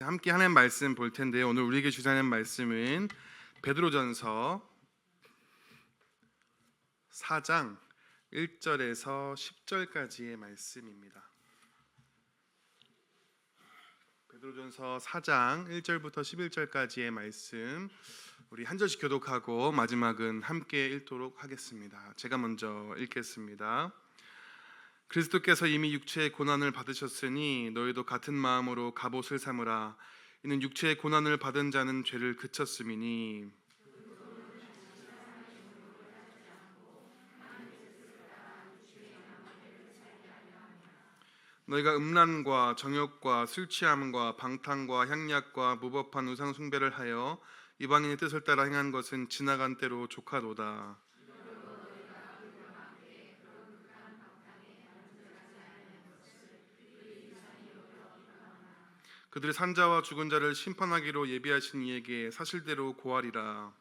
함께 하나님 말씀 볼 텐데요. 오늘 우리에게 주시는 말씀은 베드로전서 4장 1절에서 10절까지의 말씀입니다. 베드로전서 4장 1절부터 11절까지의 말씀, 우리 한 절씩 교독하고 마지막은 함께 읽도록 하겠습니다. 제가 먼저 읽겠습니다. 그리스도께서 이미 육체의 고난을 받으셨으니 너희도 같은 마음으로 갑옷을 삼으라. 이는 육체의 고난을 받은 자는 죄를 그쳤음이니 너희가 음란과 정욕과 술 취함과 방탕과 향락과 무법한 우상 숭배를 하여 이방인의 뜻을 따라 행한 것은 지나간 때로 족하도다. 그들이 산자와 죽은 자를 심판하기로 예비하신 이에게 사실대로 고하리라.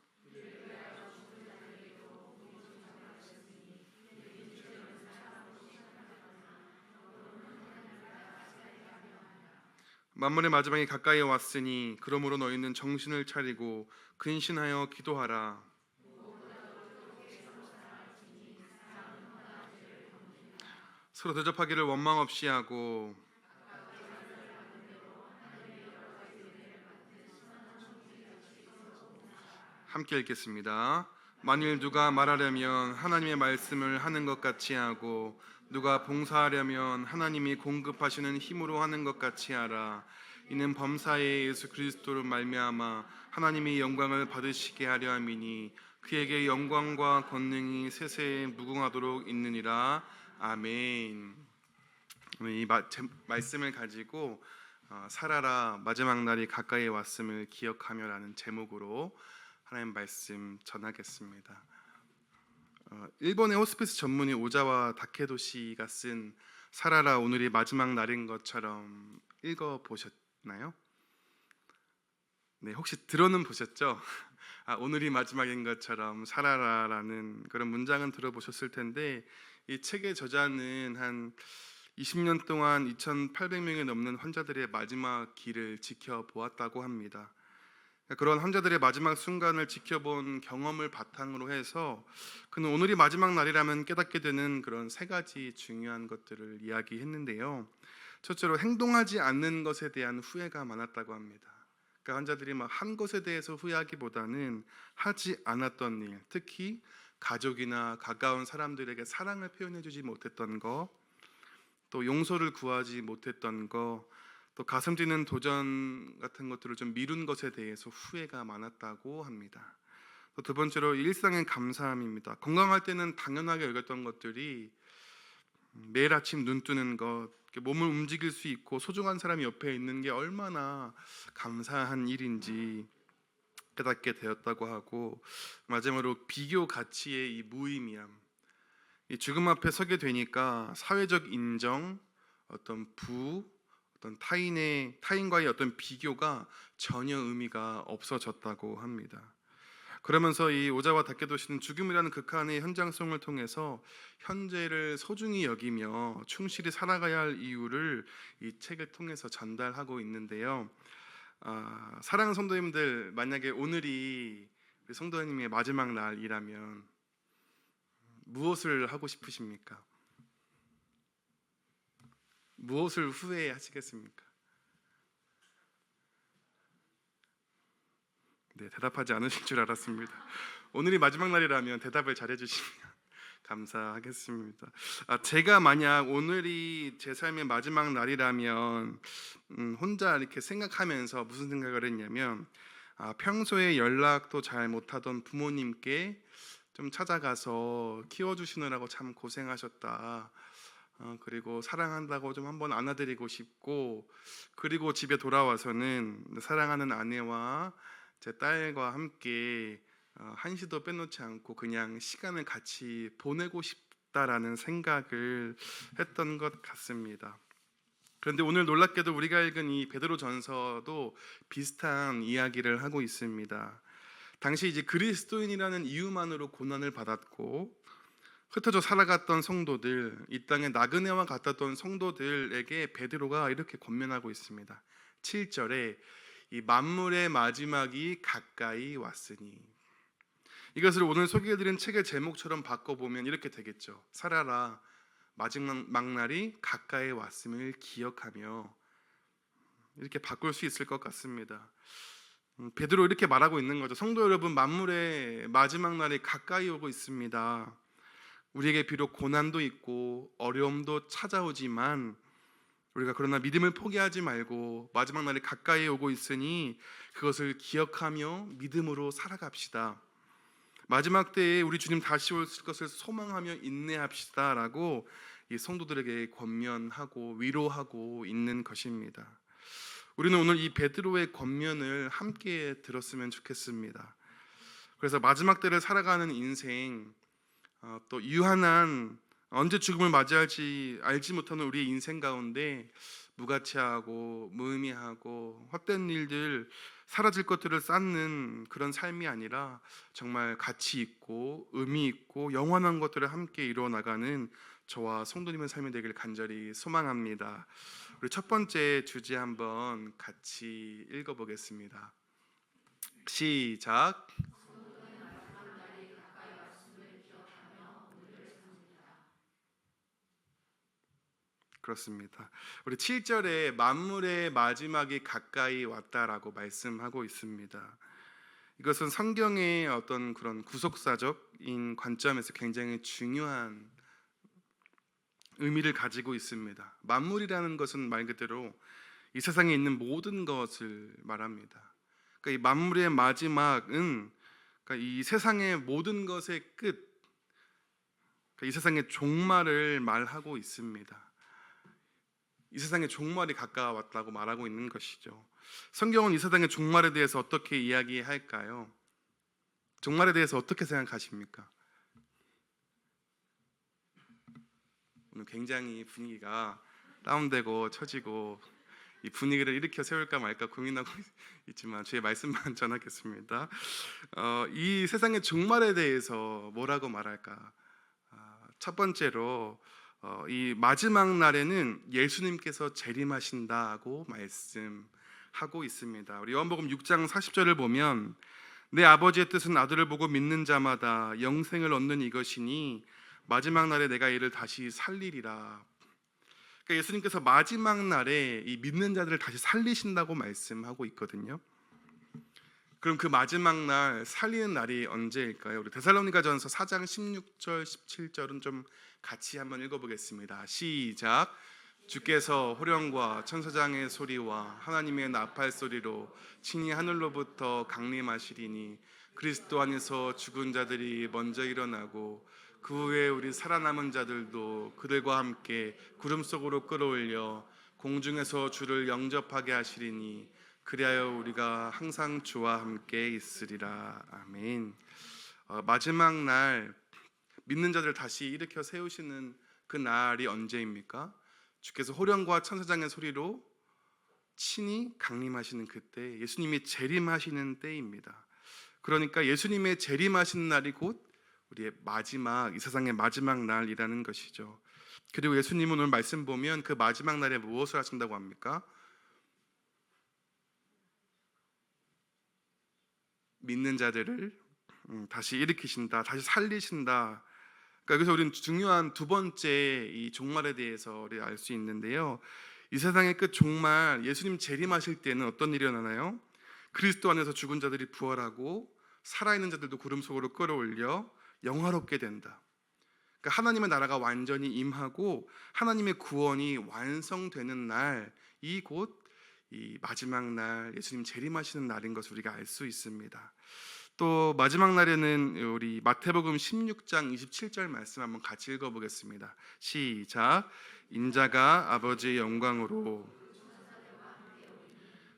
만물의 마지막이 가까이 왔으니 그러므로 너희는 정신을 차리고 근신하여 기도하라. 서로 대접하기를 원망 없이 하고 함께 읽겠습니다. 만일 누가 말하려면 하나님의 말씀을 하는 것 같이 하고 누가 봉사하려면 하나님이 공급하시는 힘으로 하는 것 같이 하라. 이는 범사에 예수 그리스도로 말미암아 하나님이 영광을 받으시게 하려 함이니 그에게 영광과 권능이 세세에 무궁하도록 있느니라. 아멘. 오늘 이 말씀을 가지고 살아라 마지막 날이 가까이 왔음을 기억하며라는 제목으로 하나님 말씀 전하겠습니다. 일본의 호스피스 전문의 오자와 다케도시가 쓴 살아라 오늘이 마지막 날인 것처럼 읽어보셨나요? 네, 혹시 들어는 보셨죠? 오늘이 마지막인 것처럼 살아라라는 그런 문장은 들어보셨을 텐데 이 책의 저자는 한 20년 동안 2,800명이 넘는 환자들의 마지막 길을 지켜보았다고 합니다. 그런 환자들의 마지막 순간을 지켜본 경험을 바탕으로 해서 그는 오늘이 마지막 날이라면 깨닫게 되는 그런 세 가지 중요한 것들을 이야기했는데요. 첫째로 행동하지 않는 것에 대한 후회가 많았다고 합니다. 그러니까 환자들이 막 한 것에 대해서 후회하기보다는 하지 않았던 일, 특히 가족이나 가까운 사람들에게 사랑을 표현해주지 못했던 거, 또 용서를 구하지 못했던 거, 또 가슴 뛰는 도전 같은 것들을 좀 미룬 것에 대해서 후회가 많았다고 합니다. 또 두 번째로 일상의 감사함입니다. 건강할 때는 당연하게 여겼던 것들이 매일 아침 눈 뜨는 것, 몸을 움직일 수 있고 소중한 사람이 옆에 있는 게 얼마나 감사한 일인지 깨닫게 되었다고 하고, 마지막으로 비교 가치의 이 무의미함, 이 죽음 앞에 서게 되니까 사회적 인정, 어떤 어떤 타인과의 어떤 비교가 전혀 의미가 없어졌다고 합니다. 그러면서 이 오자와 다케도시는 죽음이라는 극한의 현장성을 통해서 현재를 소중히 여기며 충실히 살아가야 할 이유를 이 책을 통해서 전달하고 있는데요. 사랑하는 성도님들, 만약에 오늘이 성도님의 마지막 날이라면 무엇을 하고 싶으십니까? 무엇을 후회하시겠습니까? 네, 대답하지 않으실 줄 알았습니다. 오늘이 마지막 날이라면 대답을 잘해 주시면 감사하겠습니다. 제가 만약 오늘이 제 삶의 마지막 날이라면 혼자 이렇게 생각하면서 무슨 생각을 했냐면 평소에 연락도 잘 못하던 부모님께 좀 찾아가서 키워주시느라고 참 고생하셨다. 그리고 사랑한다고 좀 한번 안아드리고 싶고, 그리고 집에 돌아와서는 사랑하는 아내와 제 딸과 함께 한시도 빼놓지 않고 그냥 시간을 같이 보내고 싶다라는 생각을 했던 것 같습니다. 그런데 오늘 놀랍게도 우리가 읽은 이 베드로전서도 비슷한 이야기를 하고 있습니다. 당시 이제 그리스도인이라는 이유만으로 고난을 받았고 흩어져 살아갔던 성도들, 이 땅의 나그네와 같았던 성도들에게 베드로가 이렇게 권면하고 있습니다. 7절에 이 만물의 마지막이 가까이 왔으니, 이것을 오늘 소개해드린 책의 제목처럼 바꿔보면 이렇게 되겠죠. 살아라, 마지막 날이 가까이 왔음을 기억하며, 이렇게 바꿀 수 있을 것 같습니다. 베드로 이렇게 말하고 있는 거죠. 성도 여러분, 만물의 마지막 날이 가까이 오고 있습니다. 우리에게 비록 고난도 있고 어려움도 찾아오지만 우리가 그러나 믿음을 포기하지 말고 마지막 날이 가까이 오고 있으니 그것을 기억하며 믿음으로 살아갑시다. 마지막 때에 우리 주님 다시 올 것을 소망하며 인내합시다 라고 이 성도들에게 권면하고 위로하고 있는 것입니다. 우리는 오늘 이 베드로의 권면을 함께 들었으면 좋겠습니다. 그래서 마지막 때를 살아가는 인생, 또 유한한 언제 죽음을 맞이할지 알지 못하는 우리의 인생 가운데 무가치하고 무의미하고 헛된 일들, 사라질 것들을 쌓는 그런 삶이 아니라 정말 가치 있고 의미 있고 영원한 것들을 함께 이루어 나가는 저와 성도님의 삶이 되길 간절히 소망합니다. 우리 첫 번째 주제 한번 같이 읽어보겠습니다. 시작. 그렇습니다. 우리 7절에 만물의 마지막이 가까이 왔다라고 말씀하고 있습니다. 이것은 성경의 어떤 그런 구속사적인 관점에서 굉장히 중요한 의미를 가지고 있습니다. 만물이라는 것은 말 그대로 이 세상에 있는 모든 것을 말합니다. 그러니까 이 만물의 마지막은 그러니까 이 세상의 모든 것의 끝, 그러니까 이 세상의 종말을 말하고 있습니다. 이 세상의 종말이 가까웠다고 말하고 있는 것이죠. 성경은 이 세상의 종말에 대해서 어떻게 이야기할까요? 종말에 대해서 어떻게 생각하십니까? 오늘 굉장히 분위기가 다운되고 처지고 이 분위기를 일으켜 세울까 말까 고민하고 있지만 주의 말씀만 전하겠습니다. 이 세상의 종말에 대해서 뭐라고 말할까? 첫 번째로 이 마지막 날에는 예수님께서 재림하신다고 말씀하고 있습니다. 우리 요한복음 6장 40절을 보면 내 아버지의 뜻은 아들을 보고 믿는 자마다 영생을 얻는 이것이니 마지막 날에 내가 이를 다시 살리리라. 그러니까 예수님께서 마지막 날에 이 믿는 자들을 다시 살리신다고 말씀하고 있거든요. 그럼 그 마지막 날 살리는 날이 언제일까요? 우리 데살로니가전서 4장 16절 17절은 좀 같이 한번 읽어보겠습니다. 시작. 주께서 호령과 천사장의 소리와 하나님의 나팔 소리로 친히 하늘로부터 강림하시리니 그리스도 안에서 죽은 자들이 먼저 일어나고 그 후에 우리 살아남은 자들도 그들과 함께 구름 속으로 끌어올려 공중에서 주를 영접하게 하시리니 그리하여 우리가 항상 주와 함께 있으리라. 아멘. 마지막 날 믿는 자들 다시 일으켜 세우시는 그 날이 언제입니까? 주께서 호령과 천사장의 소리로 친히 강림하시는 그때, 예수님이 재림하시는 때입니다. 그러니까 예수님의 재림하시는 날이 곧 우리의 마지막, 이 세상의 마지막 날이라는 것이죠. 그리고 예수님은 오늘 말씀 보면 그 마지막 날에 무엇을 하신다고 합니까? 믿는 자들을 다시 일으키신다, 다시 살리신다. 그러니까 여기서 우리는 중요한 두 번째 이 종말에 대해서 알 수 있는데요. 이 세상의 끝 종말, 예수님 재림하실 때는 어떤 일이 일어나나요? 그리스도 안에서 죽은 자들이 부활하고 살아있는 자들도 구름 속으로 끌어올려 영화롭게 된다. 그러니까 하나님의 나라가 완전히 임하고 하나님의 구원이 완성되는 날, 이 곧 이 마지막 날 예수님 재림하시는 날인 것을 우리가 알 수 있습니다. 또 마지막 날에는 우리 마태복음 16장 27절 말씀 한번 같이 읽어보겠습니다. 시작. 인자가 아버지의 영광으로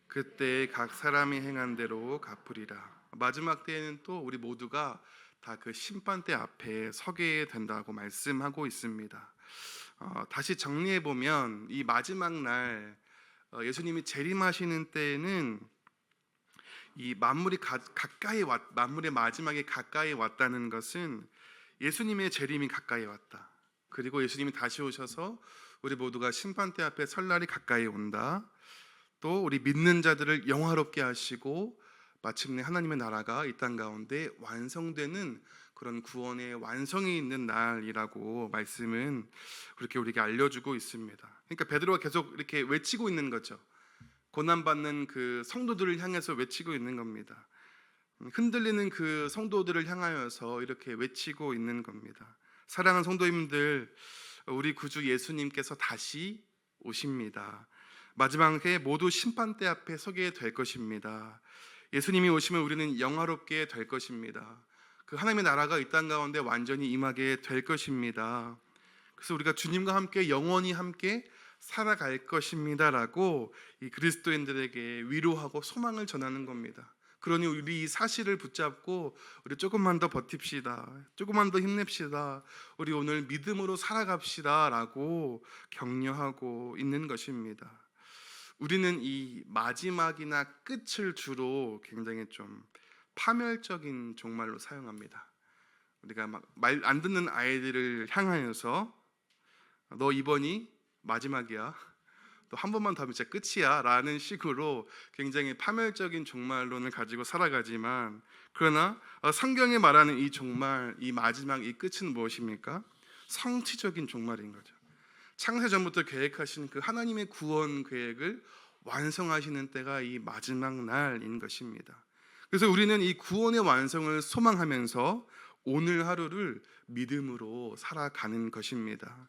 그때 각 사람이 행한 대로 갚으리라. 마지막 때에는 또 우리 모두가 다 그 심판대 앞에 서게 된다고 말씀하고 있습니다. 다시 정리해 보면 이 마지막 날 예수님이 재림하시는 때에는 이 만물이 만물의 마지막에 가까이 왔다는 것은 예수님의 재림이 가까이 왔다. 그리고 예수님이 다시 오셔서 우리 모두가 심판대 앞에 설 날이 가까이 온다. 또 우리 믿는 자들을 영화롭게 하시고 마침내 하나님의 나라가 이 땅 가운데 완성되는 그런 구원의 완성이 있는 날이라고 말씀은 그렇게 우리에게 알려주고 있습니다. 그러니까 베드로가 계속 이렇게 외치고 있는 거죠. 고난받는 그 성도들을 향해서 외치고 있는 겁니다. 흔들리는 그 성도들을 향하여서 이렇게 외치고 있는 겁니다. 사랑하는 성도님들, 우리 구주 예수님께서 다시 오십니다. 마지막에 모두 심판대 앞에 서게 될 것입니다. 예수님이 오시면 우리는 영화롭게 될 것입니다. 그 하나님의 나라가 이 땅 가운데 완전히 임하게 될 것입니다. 그래서 우리가 주님과 함께 영원히 함께 살아갈 것입니다라고 이 그리스도인들에게 위로하고 소망을 전하는 겁니다. 그러니 우리 이 사실을 붙잡고 우리 조금만 더 버팁시다. 조금만 더 힘냅시다. 우리 오늘 믿음으로 살아갑시다라고 격려하고 있는 것입니다. 우리는 이 마지막이나 끝을 주로 굉장히 좀 파멸적인 종말로 사용합니다. 우리가 막 말 안 듣는 아이들을 향하여서 너 이번이 마지막이야. 또 한 번만 더 하면 진짜 끝이야 라는 식으로 굉장히 파멸적인 종말론을 가지고 살아가지만, 그러나 성경이 말하는 이 종말, 이 마지막, 이 끝은 무엇입니까? 성취적인 종말인 거죠. 창세전부터 계획하신 그 하나님의 구원 계획을 완성하시는 때가 이 마지막 날인 것입니다. 그래서 우리는 이 구원의 완성을 소망하면서 오늘 하루를 믿음으로 살아가는 것입니다.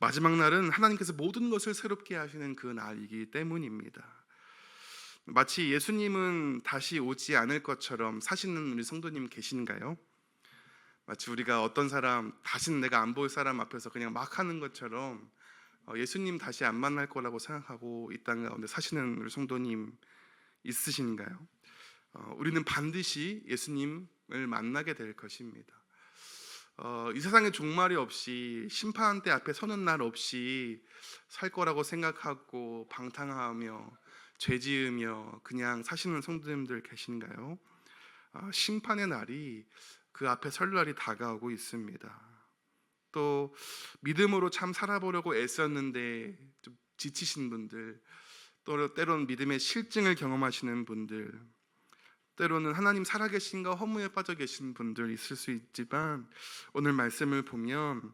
마지막 날은 하나님께서 모든 것을 새롭게 하시는 그 날이기 때문입니다. 마치 예수님은 다시 오지 않을 것처럼 사시는 우리 성도님 계신가요? 마치 우리가 어떤 사람, 다시는 내가 안 볼 사람 앞에서 그냥 막 하는 것처럼 예수님 다시 안 만날 거라고 생각하고 이 땅 가운데 사시는 우리 성도님 있으신가요? 우리는 반드시 예수님을 만나게 될 것입니다. 이 세상에 종말이 없이 심판대 앞에 서는 날 없이 살 거라고 생각하고 방탕하며 죄지으며 그냥 사시는 성도님들 계신가요? 심판의 날이 그 앞에 설 날이 다가오고 있습니다. 또 믿음으로 참 살아보려고 애썼는데 좀 지치신 분들, 또 때로는 믿음의 실증을 경험하시는 분들, 때로는 하나님 살아계신가 허무에 빠져 계신 분들 있을 수 있지만, 오늘 말씀을 보면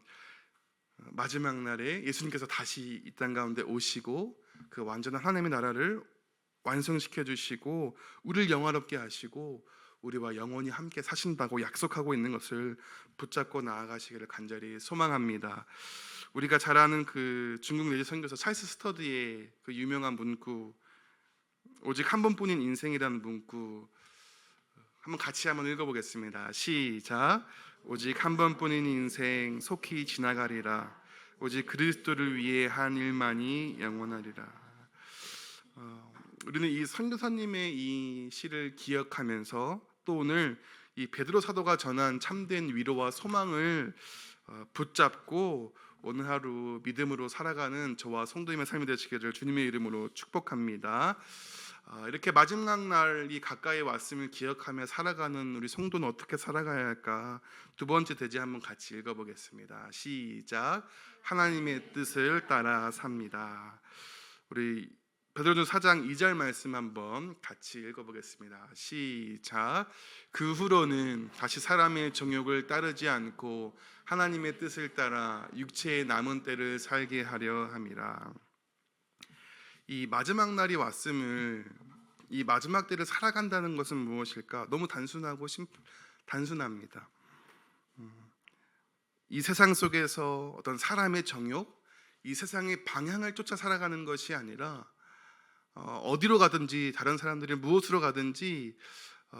마지막 날에 예수님께서 다시 이 땅 가운데 오시고 그 완전한 하나님의 나라를 완성시켜 주시고 우리를 영화롭게 하시고 우리와 영원히 함께 사신다고 약속하고 있는 것을 붙잡고 나아가시기를 간절히 소망합니다. 우리가 잘 아는 그 중국 내지 선교사 찰스 스터디의 그 유명한 문구, 오직 한 번뿐인 인생이라는 문구 한번 같이 한번 읽어보겠습니다. 시작. 오직 한 번뿐인 인생 속히 지나가리라. 오직 그리스도를 위해 한 일만이 영원하리라. 우리는 이 선교사님의 이 시를 기억하면서 또 오늘 이 베드로 사도가 전한 참된 위로와 소망을 붙잡고 오늘 하루 믿음으로 살아가는 저와 성도님의 삶이 되시기를 주님의 이름으로 축복합니다. 이렇게 마지막 날이 가까이 왔음을 기억하며 살아가는 우리 성도는 어떻게 살아가야 할까? 두 번째 대지 한번 같이 읽어보겠습니다. 시작. 하나님의 뜻을 따라 삽니다. 우리 베드로전서 4장 2절 말씀 한번 같이 읽어보겠습니다. 시작. 그 후로는 다시 사람의 정욕을 따르지 않고 하나님의 뜻을 따라 육체의 남은 때를 살게 하려 함이라. 이 마지막 날이 왔음을, 이 마지막 때를 살아간다는 것은 무엇일까? 너무 단순하고 단순합니다. 이 세상 속에서 어떤 사람의 정욕, 이 세상의 방향을 쫓아 살아가는 것이 아니라 어디로 가든지 다른 사람들이 무엇으로 가든지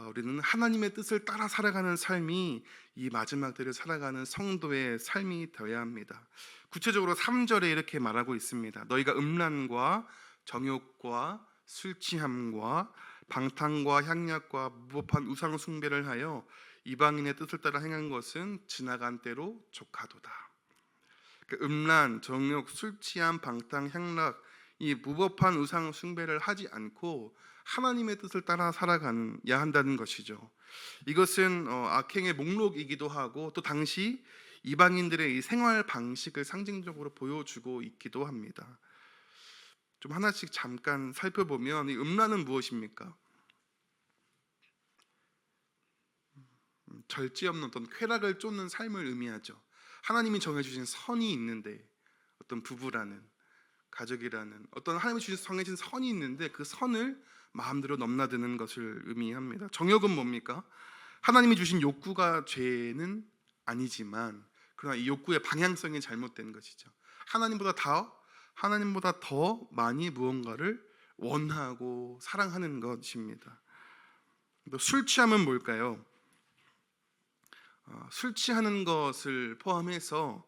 우리는 하나님의 뜻을 따라 살아가는 삶이 이 마지막 때를 살아가는 성도의 삶이 되어야 합니다. 구체적으로 3절에 이렇게 말하고 있습니다. 너희가 음란과 정욕과 술 취함과 방탕과 향락과 무법한 우상 숭배를 하여 이방인의 뜻을 따라 행한 것은 지나간 때로 족하도다. 음란, 정욕, 술 취함, 방탕, 향락, 이 무법한 우상 숭배를 하지 않고 하나님의 뜻을 따라 살아가야 한다는 것이죠. 이것은 악행의 목록이기도 하고 또 당시 이방인들의 이 생활 방식을 상징적으로 보여주고 있기도 합니다. 좀 하나씩 잠깐 살펴보면 이 음란은 무엇입니까? 절제 없는 어떤 쾌락을 쫓는 삶을 의미하죠. 하나님이 정해주신 선이 있는데, 어떤 부부라는, 가족이라는 어떤 하나님이 정해진 선이 있는데 그 선을 마음대로 넘나드는 것을 의미합니다. 정욕은 뭡니까? 하나님이 주신 욕구가 죄는 아니지만 그러나 이 욕구의 방향성이 잘못된 것이죠. 하나님보다 더 많이 무언가를 원하고 사랑하는 것입니다. 또 술 취함은 뭘까요? 술 취하는 것을 포함해서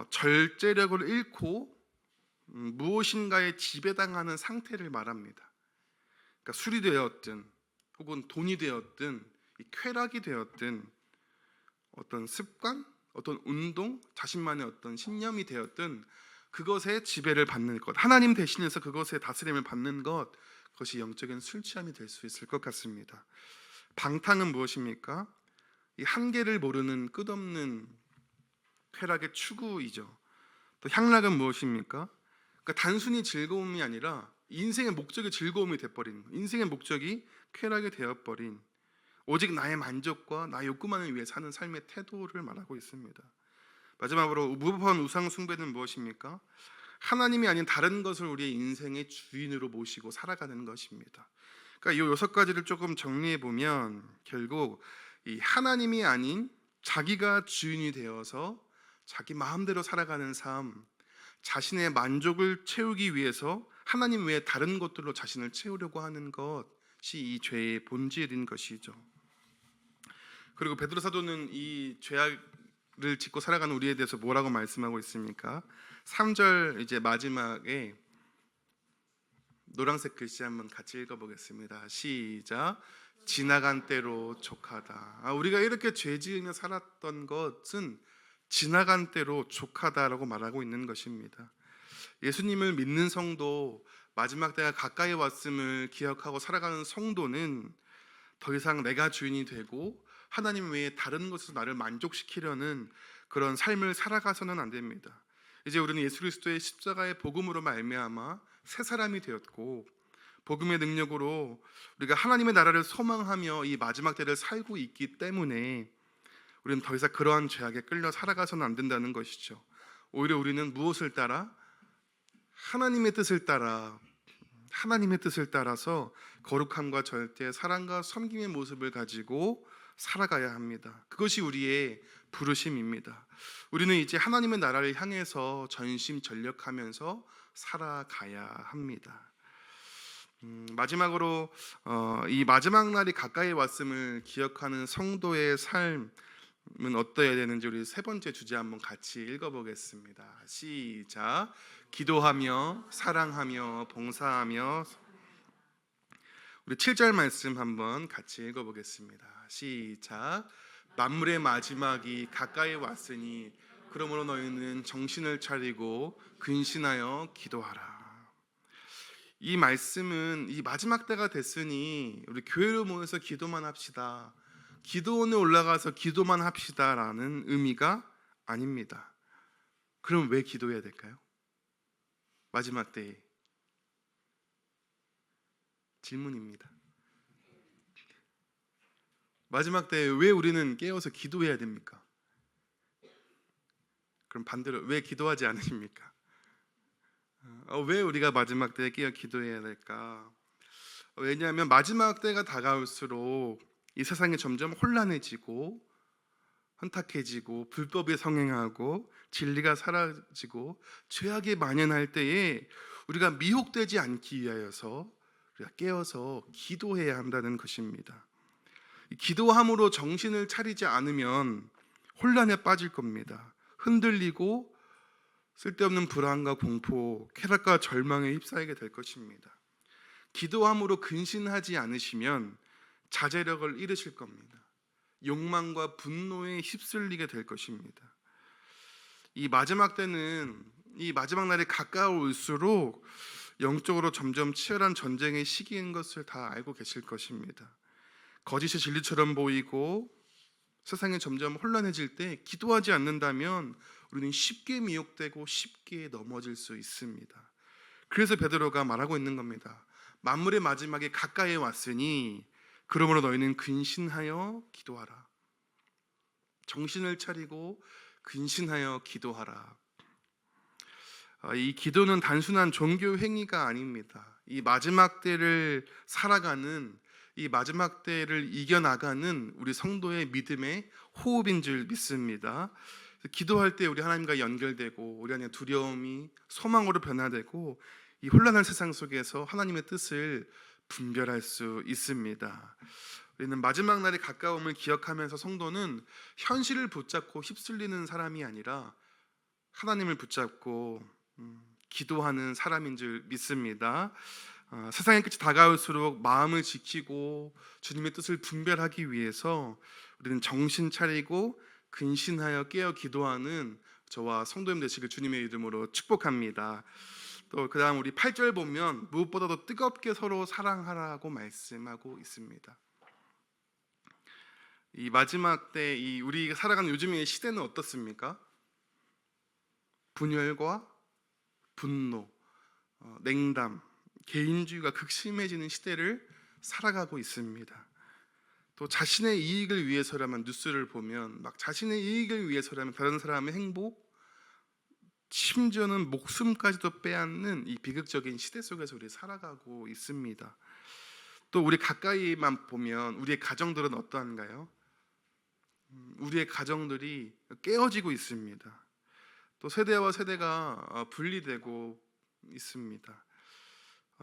절제력을 잃고 무엇인가에 지배당하는 상태를 말합니다. 그러니까 술이 되었든 혹은 돈이 되었든 이 쾌락이 되었든 어떤 습관, 어떤 운동, 자신만의 어떤 신념이 되었든 그것에 지배를 받는 것, 하나님 대신해서 그것에 다스림을 받는 것, 그것이 영적인 술 취함이 될 수 있을 것 같습니다. 방탕은 무엇입니까? 이 한계를 모르는 끝없는 쾌락의 추구이죠. 또 향락은 무엇입니까? 그러니까 단순히 즐거움이 아니라 인생의 목적이 즐거움이 되어버린, 인생의 목적이 쾌락이 되어버린, 오직 나의 만족과 나의 욕구만을 위해 사는 삶의 태도를 말하고 있습니다. 마지막으로 무법한 우상 숭배는 무엇입니까? 하나님이 아닌 다른 것을 우리의 인생의 주인으로 모시고 살아가는 것입니다. 그러니까 이 6가지를 조금 정리해 보면 결국 이 하나님이 아닌 자기가 주인이 되어서 자기 마음대로 살아가는 삶, 자신의 만족을 채우기 위해서 하나님 외에 다른 것들로 자신을 채우려고 하는 것이 이 죄의 본질인 것이죠. 그리고 베드로 사도는 이 죄악을 짓고 살아가는 우리에 대해서 뭐라고 말씀하고 있습니까? 3절 이제 마지막에 노란색 글씨 한번 같이 읽어보겠습니다. 시작. 지나간 때로 족하다. 우리가 이렇게 죄 지으며 살았던 것은 지나간 때로 족하다라고 말하고 있는 것입니다. 예수님을 믿는 성도, 마지막 때가 가까이 왔음을 기억하고 살아가는 성도는 더 이상 내가 주인이 되고 하나님 외에 다른 것으로 나를 만족시키려는 그런 삶을 살아가서는 안 됩니다. 이제 우리는 예수 그리스도의 십자가의 복음으로 말미암아 새 사람이 되었고 복음의 능력으로 우리가 하나님의 나라를 소망하며 이 마지막 때를 살고 있기 때문에 우리는 더 이상 그러한 죄악에 끌려 살아가서는 안 된다는 것이죠. 오히려 우리는 무엇을 따라? 하나님의 뜻을 따라서 거룩함과 절대, 사랑과 섬김의 모습을 가지고 살아가야 합니다. 그것이 우리의 부르심입니다. 우리는 이제 하나님의 나라를 향해서 전심전력하면서 살아가야 합니다. 마지막으로 이 마지막 날이 가까이 왔음을 기억하는 성도의 삶은 어떠해야 되는지 우리 세 번째 주제 한번 같이 읽어보겠습니다. 시작. 기도하며 사랑하며 봉사하며. 우리 7절 말씀 한번 같이 읽어보겠습니다. 시작. 만물의 마지막이 가까이 왔으니 그러므로 너희는 정신을 차리고 근신하여 기도하라. 이 말씀은 이 마지막 때가 됐으니 우리 교회로 모여서 기도만 합시다, 기도원에 올라가서 기도만 합시다라는 의미가 아닙니다. 그럼 왜 기도해야 될까요? 마지막 때에 질문입니다. 마지막 때에 왜 우리는 깨어서 기도해야 됩니까? 그럼 반대로 왜 기도하지 않으십니까? 왜 우리가 마지막 때에 깨어 기도해야 될까? 왜냐하면 마지막 때가 다가올수록 이 세상이 점점 혼란해지고 혼탁해지고 불법에 성행하고 진리가 사라지고 죄악이 만연할 때에 우리가 미혹되지 않기 위하여서 우리가 깨어서 기도해야 한다는 것입니다. 기도함으로 정신을 차리지 않으면 혼란에 빠질 겁니다. 흔들리고 쓸데없는 불안과 공포, 쾌락과 절망에 휩싸이게 될 것입니다. 기도함으로 근신하지 않으시면 자제력을 잃으실 겁니다. 욕망과 분노에 휩쓸리게 될 것입니다. 이 마지막 때는, 이 마지막 날이 가까울수록 영적으로 점점 치열한 전쟁의 시기인 것을 다 알고 계실 것입니다. 거짓이 진리처럼 보이고 세상이 점점 혼란해질 때 기도하지 않는다면 우리는 쉽게 미혹되고 쉽게 넘어질 수 있습니다. 그래서 베드로가 말하고 있는 겁니다. 만물의 마지막에 가까이 왔으니 그러므로 너희는 근신하여 기도하라. 정신을 차리고 근신하여 기도하라. 이 기도는 단순한 종교 행위가 아닙니다. 이 마지막 때를 살아가는, 이 마지막 때를 이겨나가는 우리 성도의 믿음의 호흡인 줄 믿습니다. 기도할 때 우리 하나님과 연결되고 우리 안에 두려움이 소망으로 변화되고 이 혼란한 세상 속에서 하나님의 뜻을 분별할 수 있습니다. 우리는 마지막 날의 가까움을 기억하면서 성도는 현실을 붙잡고 휩쓸리는 사람이 아니라 하나님을 붙잡고 기도하는 사람인 줄 믿습니다. 세상의 끝이 다가올수록 마음을 지키고 주님의 뜻을 분별하기 위해서 우리는 정신 차리고 근신하여 깨어 기도하는 저와 성도님 되시길 주님의 이름으로 축복합니다. 또 그다음 우리 8절 보면 무엇보다도 뜨겁게 서로 사랑하라고 말씀하고 있습니다. 이 마지막 때 이 우리가 살아가는 요즘의 시대는 어떻습니까? 분열과 분노, 냉담, 개인주의가 극심해지는 시대를 살아가고 있습니다. 또 자신의 이익을 위해서라면 뉴스를 보면 막 자신의 이익을 위해서라면 다른 사람의 행복, 심지어는 목숨까지도 빼앗는 이 비극적인 시대 속에서 우리 살아가고 있습니다. 또 우리 가까이만 보면 우리의 가정들은 어떠한가요? 우리의 가정들이 깨어지고 있습니다. 또 세대와 세대가 분리되고 있습니다.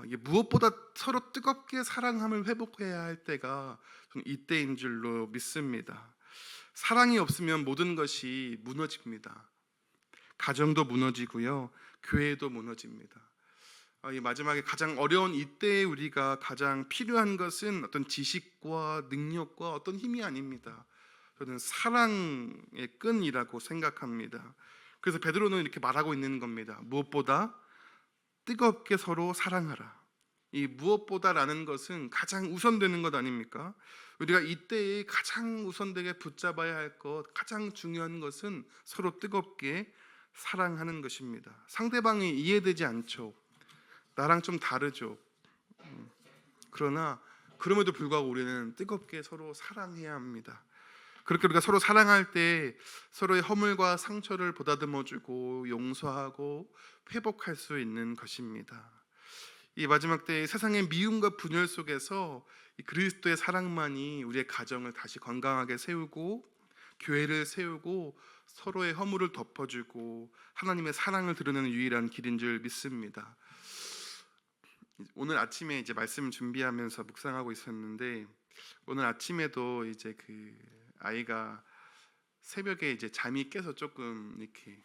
이게 무엇보다 서로 뜨겁게 사랑함을 회복해야 할 때가 이때인 줄로 믿습니다. 사랑이 없으면 모든 것이 무너집니다. 가정도 무너지고요, 교회도 무너집니다. 이 마지막에 가장 어려운 이때에 우리가 가장 필요한 것은 어떤 지식과 능력과 어떤 힘이 아닙니다. 저는 사랑의 끈이라고 생각합니다. 그래서 베드로는 이렇게 말하고 있는 겁니다. 무엇보다 뜨겁게 서로 사랑하라. 이 무엇보다라는 것은 가장 우선되는 것 아닙니까? 우리가 이때에 가장 우선되게 붙잡아야 할 것, 가장 중요한 것은 서로 뜨겁게 사랑하는 것입니다. 상대방이 이해되지 않죠. 나랑 좀 다르죠. 그러나 그럼에도 불구하고 우리는 뜨겁게 서로 사랑해야 합니다. 그렇게 우리가 서로 사랑할 때 서로의 허물과 상처를 보다듬어주고 용서하고 회복할 수 있는 것입니다. 이 마지막 때 세상의 미움과 분열 속에서 이 그리스도의 사랑만이 우리의 가정을 다시 건강하게 세우고 교회를 세우고 서로의 허물을 덮어주고 하나님의 사랑을 드러내는 유일한 길인 줄 믿습니다. 오늘 아침에 이제 말씀 준비하면서 묵상하고 있었는데 오늘 아침에도 이제 그 아이가 새벽에 이제 잠이 깨서 조금 이렇게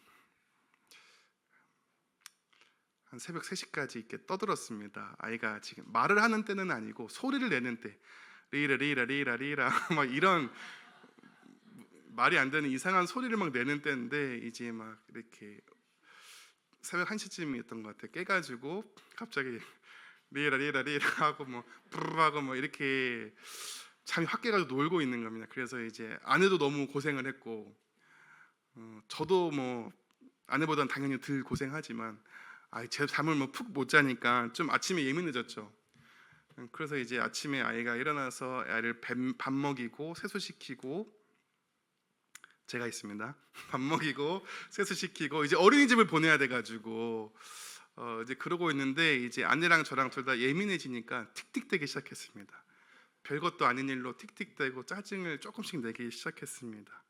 한 새벽 3시까지 이렇게 떠들었습니다. 아이가 지금 말을 하는 때는 아니고 소리를 내는 때 리라 리라 리라 리라 막 이런 말이 안 되는 이상한 소리를 막 내는 때인데 이제 막 이렇게 새벽 1시쯤이었던 것 같아요. 깨가지고 갑자기 리라 리라 리라 하고 뭐 브르르 하고 뭐 이렇게 잠이 확 깨가지고 놀고 있는 겁니다. 그래서 이제 아내도 너무 고생을 했고 저도 뭐 아내보다는 당연히 덜 고생하지만 제 잠을 뭐 푹 못 자니까 좀 아침에 예민해졌죠. 그래서 이제 아침에 아이가 일어나서 아이를 밥 먹이고 세수시키고 제가 있습니다. 밥 먹이고 세수시키고 이제 어린이집을 보내야 돼가지고 이제 그러고 있는데 이제 아내랑 저랑 둘 다 예민해지니까 틱틱대기 시작했습니다. 별것도 아닌 일로 틱틱대고 짜증을 조금씩 내기 시작했습니다.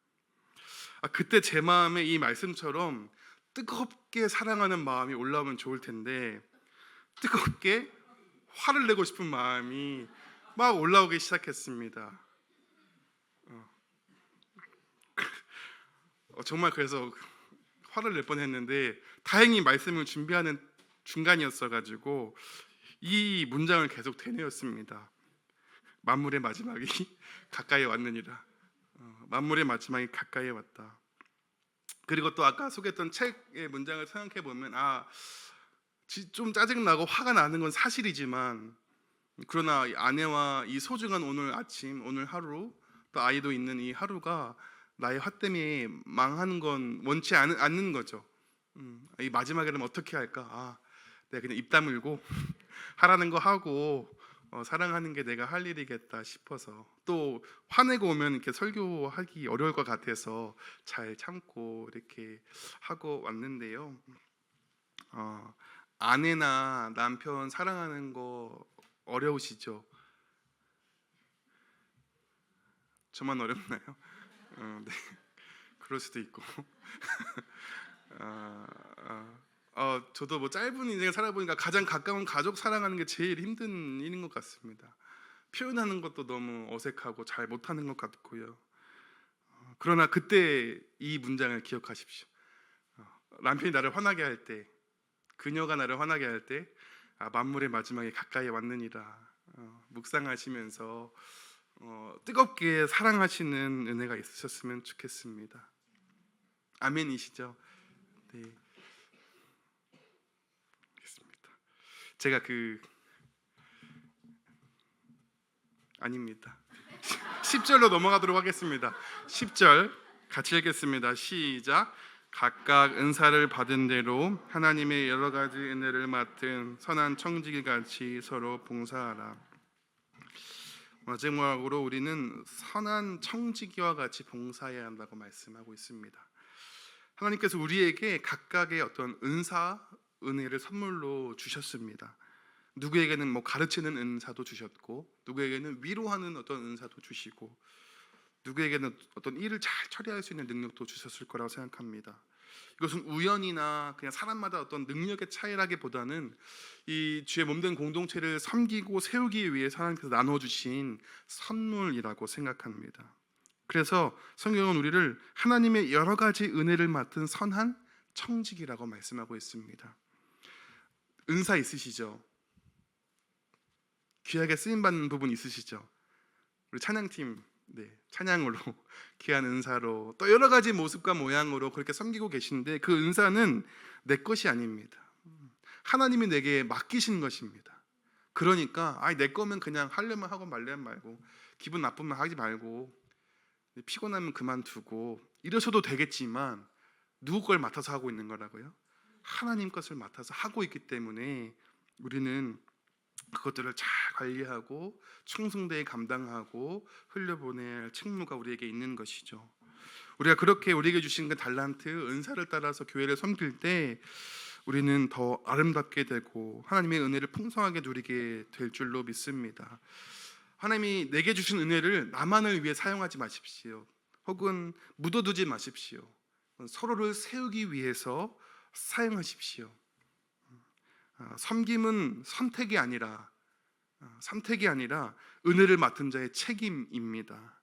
그때 제 마음에 이 말씀처럼 뜨겁게 사랑하는 마음이 올라오면 좋을 텐데 뜨겁게 화를 내고 싶은 마음이 막 올라오기 시작했습니다. 정말 그래서 화를 낼 뻔했는데 다행히 말씀을 준비하는 중간이었어가지고 이 문장을 계속 되뇌었습니다. 만물의 마지막이 가까이 왔느니라. 만물의 마지막이 가까이 왔다. 그리고 또 아까 소개했던 책의 문장을 생각해 보면 좀 짜증나고 화가 나는 건 사실이지만 그러나 아내와 이 소중한 오늘 아침, 오늘 하루 또 아이도 있는 이 하루가 나의 화 때문에 망하는 건 원치 않는 거죠. 이 마지막에는 어떻게 할까? 내가 그냥 입 다물고 하라는 거 하고 사랑하는 게 내가 할 일이겠다 싶어서, 또 화내고 오면 이렇게 설교하기 어려울 것 같아서 잘 참고 이렇게 하고 왔는데요. 아내나 남편 사랑하는 거 어려우시죠? 저만 어렵나요? 네. 그럴 수도 있고. 저도 뭐 짧은 인생을 살아보니까 가장 가까운 가족 사랑하는 게 제일 힘든 일인 것 같습니다. 표현하는 것도 너무 어색하고 잘 못하는 것 같고요. 그러나 그때 이 문장을 기억하십시오. 남편이 나를 화나게 할 때, 그녀가 나를 화나게 할 때, 만물의 마지막에 가까이 왔느니라 묵상하시면서 뜨겁게 사랑하시는 은혜가 있으셨으면 좋겠습니다. 아멘이시죠? 네. 알겠습니다. 제가 아닙니다. 10절로 넘어가도록 하겠습니다. 10절 같이 읽겠습니다. 시작. 각각 은사를 받은 대로 하나님의 여러 가지 은혜를 맡은 선한 청지기 같이 서로 봉사하라. 마지막으로 우리는 선한 청지기와 같이 봉사해야 한다고 말씀하고 있습니다. 하나님께서 우리에게 각각의 어떤 은사, 은혜를 선물로 주셨습니다. 누구에게는 뭐 가르치는 은사도 주셨고, 누구에게는 위로하는 어떤 은사도 주시고, 누구에게는 어떤 일을 잘 처리할 수 있는 능력도 주셨을 거라고 생각합니다. 이것은 우연이나 그냥 사람마다 어떤 능력의 차이라기보다는 이 주의 몸된 공동체를 섬기고 세우기 위해 하나님께서 나눠주신 선물이라고 생각합니다. 그래서 성경은 우리를 하나님의 여러 가지 은혜를 맡은 선한 청지기라고 말씀하고 있습니다. 은사 있으시죠? 귀하게 쓰임받는 부분 있으시죠? 우리 찬양팀, 찬양으로 귀한 은사로 또 여러 가지 모습과 모양으로 그렇게 섬기고 계신데, 그 은사는 내 것이 아닙니다. 하나님이 내게 맡기신 것입니다. 그러니까 내 거면 그냥 하려면 하고 말려면 말고, 기분 나쁘면 하지 말고, 피곤하면 그만두고 이러셔도 되겠지만, 누구 걸 맡아서 하고 있는 거라고요? 하나님 것을 맡아서 하고 있기 때문에 우리는 그것들을 잘 관리하고 충성되게 감당하고 흘려보낼 책무가 우리에게 있는 것이죠. 우리가 그렇게 우리에게 주신 그 달란트, 은사를 따라서 교회를 섬길 때 우리는 더 아름답게 되고 하나님의 은혜를 풍성하게 누리게 될 줄로 믿습니다. 하나님이 내게 주신 은혜를 나만을 위해 사용하지 마십시오. 혹은 묻어두지 마십시오. 서로를 세우기 위해서 사용하십시오. 섬김은 선택이 아니라 은혜를 맡은 자의 책임입니다.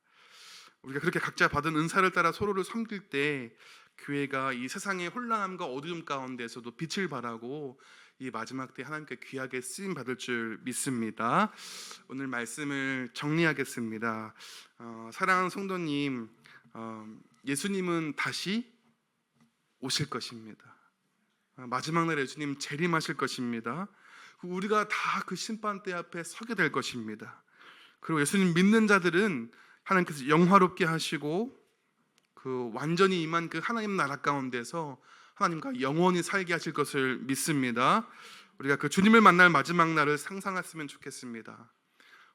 우리가 그렇게 각자 받은 은사를 따라 서로를 섬길 때 교회가 이 세상의 혼란함과 어두움 가운데서도 빛을 발하고 이 마지막 때 하나님께 귀하게 쓰임 받을 줄 믿습니다. 오늘 말씀을 정리하겠습니다. 사랑하는 성도님, 예수님은 다시 오실 것입니다. 마지막 날 예수님 재림하실 것입니다. 우리가 다 그 심판대 앞에 서게 될 것입니다. 그리고 예수님 믿는 자들은 하나님께서 영화롭게 하시고 그 완전히 임한 그 하나님 나라 가운데서 하나님과 영원히 살게 하실 것을 믿습니다. 우리가 그 주님을 만날 마지막 날을 상상했으면 좋겠습니다.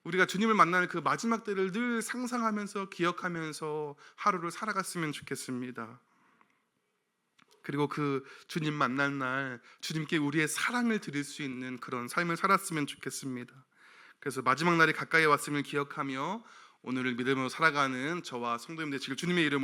우리가 주님을 만날 그 마지막 때를 늘 상상하면서 기억하면서 하루를 살아갔으면 좋겠습니다. 그리고 그 주님 만날 날 주님께 우리의 사랑을 드릴 수 있는 그런 삶을 살았으면 좋겠습니다. 그래서 마지막 날이 가까이 왔음을 기억하며 오늘을 믿음으로 살아가는 저와 성도님들 지금 주님의 이름으로